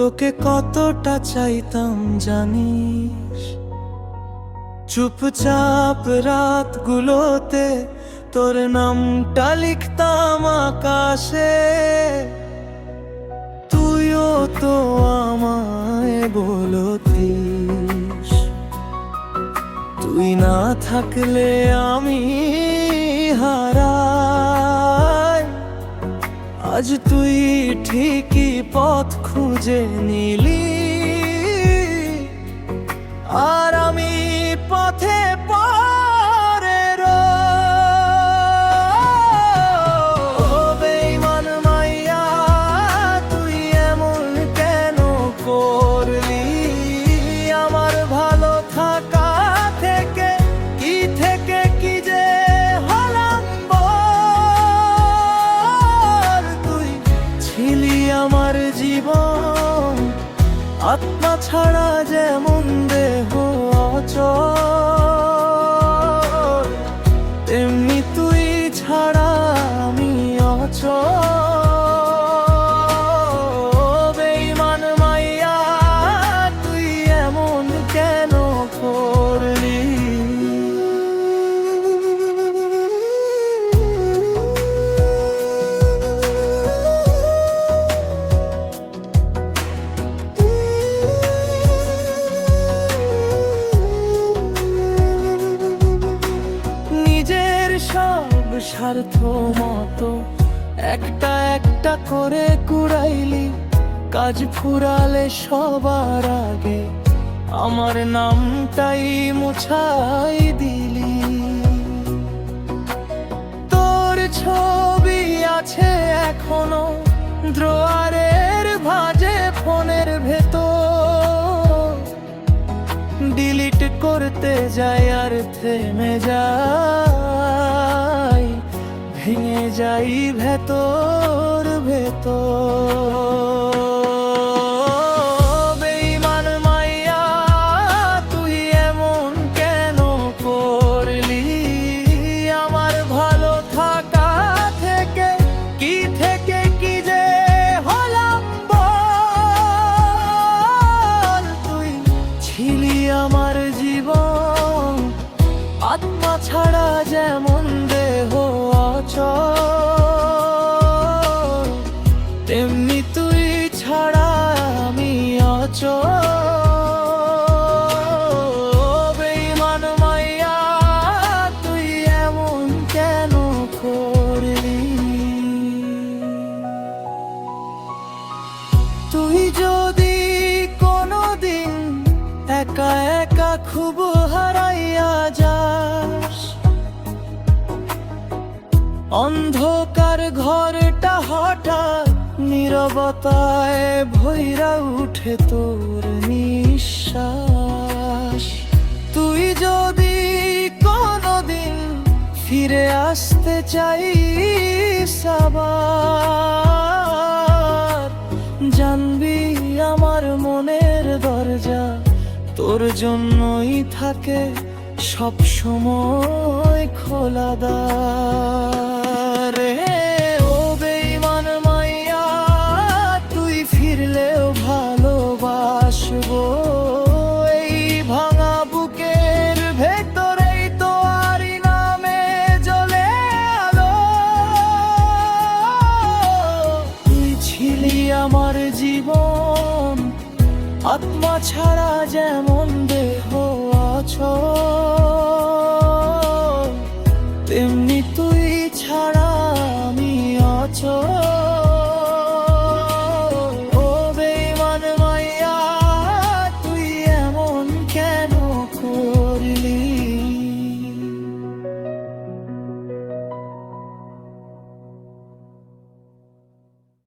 তোকে কতটা চাইতাম জানিস। চুপচাপ রাতগুলোতে তোর নামটা লিখতাম আকাশে। তুইও তো আমায় বলতিস, তুই না থাকলে আমি হারাই। আজ তুই ঠিকই পথ খুঁজে নিলি, আর আমি পথে পড়ে বেঈমান মাইয়া, তুই এমন কেন করলি? আমার ভালো থাকা থেকে কি যে হলাম বল। তুই ছিলি আমার জীবন, আত্মা ছাড়া যেমন দেহ অচল, তেমনি তুই ছাড়া আমি অচল। বেঈমান মাইয়া, তুই এমন কেন করলি? সব স্বার্থ মতো একটা একটা করে কুড়াইলি, কাজ ফুরালে সবার আগে আমার নামটাই মুছাই দিলি। তোর ছবি আছে এখনো দ্রোয়ারের ভাঁজে ফোনের ভেতর, ডিলিট করতে যাই আর থেমে যাই, ভেঙে যাই ভেতর ভেতর। বেঈমান মাইয়া, তুই এমন কেন করলি? আমার ভালো থাকা থেকে কি যে হলাম বল। তুই ছিলি আমার জীবন, আত্মা ছাড়া যেমন দেহ অচল, তেমনি তুই ছাড়া আমি অচল। বেঈমান মাইয়া, তুই এমন কেন করলি? তুই যদি কোনোদিন একা একা খুব হারাইয়া যাস, অন্ধকার ঘরটা হঠাৎ নীরবতায় ভইরা উঠে তোর নিঃশ্বাস। তুই যদি কোনোদিন ফিরে আসতে চাইস আবার, জানবি আমার মনের দরজা তোর জন্যই থাকে সব সময় খোলা দ্বার। ও বেঈমান মাইয়া, তুই ফিরলেও ভালোবাসবো। এই ভাঙা বুকের ভেতরেই তো আরি নামে জ্বলে আলো। তুই ছিলি আমার জীবন, আত্মা ছাড়া যেমন দেহ অচল।